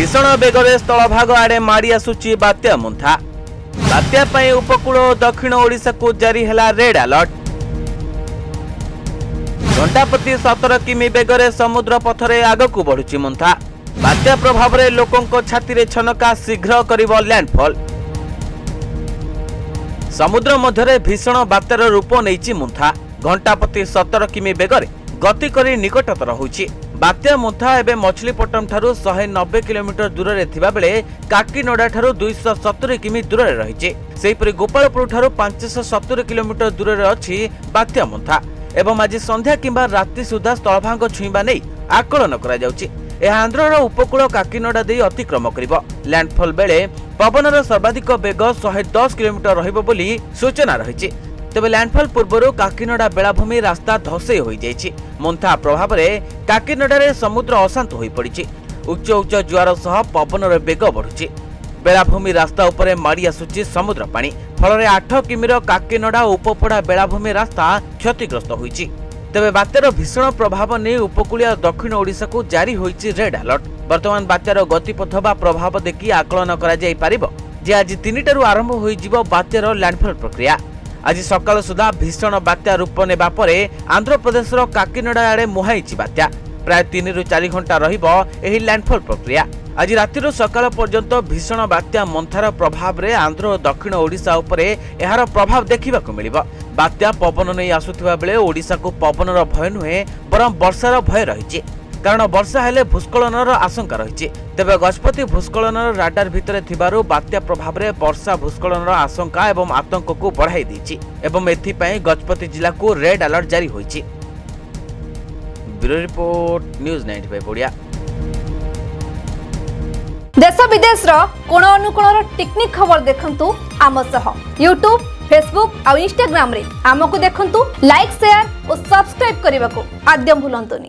भीषण बेगरे स्थलभाग आड़े माड़ी आसुची बात्या मुंथा। बात्या पई उपकूल और दक्षिण ओडिशा को जारी हैला रेड अलर्ट। घंटा प्रति 17 किमी बेगरे समुद्र पथरे आगकू बढ़ुची मुंथा। बात्या प्रभाव रे लोकंको छाती रे छनका शीघ्र करिवो लैंडफॉल। समुद्र मध्यरे भीषण बात्यार रूप नैची मुंथा। घंटा प्रति 17 किमी बेगरे गति करी निकटतर होउची। बात्या मुंथा एबे मछलीपट्टनम ठारू 190 किलोमीटर दूर रे थिबा बेले काकीनडा ठारू 270 किमी दूर रे रहिचे। सेहिपरि गोपालपुर ठारू 570 किलोमीटर दूर रे अछि बात्या मुंथा एवं आज संध्या किंबा रात्रि सुधा स्थलभाग छुईबा नै आकलन करा जाउची। एहा आंध्रर उपकूल काकीनडा देई अतिक्रम करिवो। लैंडफॉल बेले पवनर सर्वाधिक बेग 110 किलोमीटर रहिबो बोली सूचना रहिछि। तेबे लैंडफॉल पूर्व काकीनडा बेलाभूमि रास्ता धसई हो जाइछि। मुंथा प्रभाव में काकीनडा समुद्र अशांत हो पड़ी। उच्च उच्च जुआर सह पवनर बेग बढ़ुछि। बेलाभूमि रास्ता उपरे माड़ी आसुछि समुद्र पानी। फल 8 किमीर काकीनडा उपपड़ा बेलाभूमि रास्ता क्षतिग्रस्त होइछि। तेबे बात्यार भीषण प्रभाव नहीं उपकूलीय दक्षिण ओडिशा को जारी होइछि रेड अलर्ट। वर्तमान बात्यार गतिपथ बा प्रभाव देखि आकलन करा जाई पारिबो जे आज 3टारू आरंभ होई जिवो बात्यार लैंडफॉल प्रक्रिया। आज सकाल सुधा भीषण बात्या रूप नेबा परे आंध्र प्रदेश काकीनडा आड़े मुहाईची बात्या। प्राय 3 ରୁ 4 घंटा रहिबो एही लैंडफॉल प्रक्रिया। आज रातिर सकाल पर्यंत भीषण बात्या मंथार प्रभाव रे आंध्र और दक्षिण ओडिशा उपरे एहार प्रभाव देखिबाकू मिलिबो। बात्या पवन नै आसुथिबा बेले ओडिशा को पवनर भय नुहे बरम वर्षार भय रहिछि। कारण वर्षा हेले भूस्खलनर आशंका रहिछि। तेबे गजपति भूस्खलनर राडार भितरे थिबारु बात्या प्रभाव रे वर्षा भूस्खलनर आशंका एवं आतंक को बढ़ाई दैछि एवं एथि पई गजपति जिला को रेड अलर्ट जारी होइछि। Bureau report news 95 Odia. देश विदेश रो कोण अनुकोण टेक्निक खबर देखंतु आम सह YouTube, Facebook और Instagram रे आमको देखंतु। लाइक शेयर और सब्सक्राइब करने को आद्य भूलंतुनी।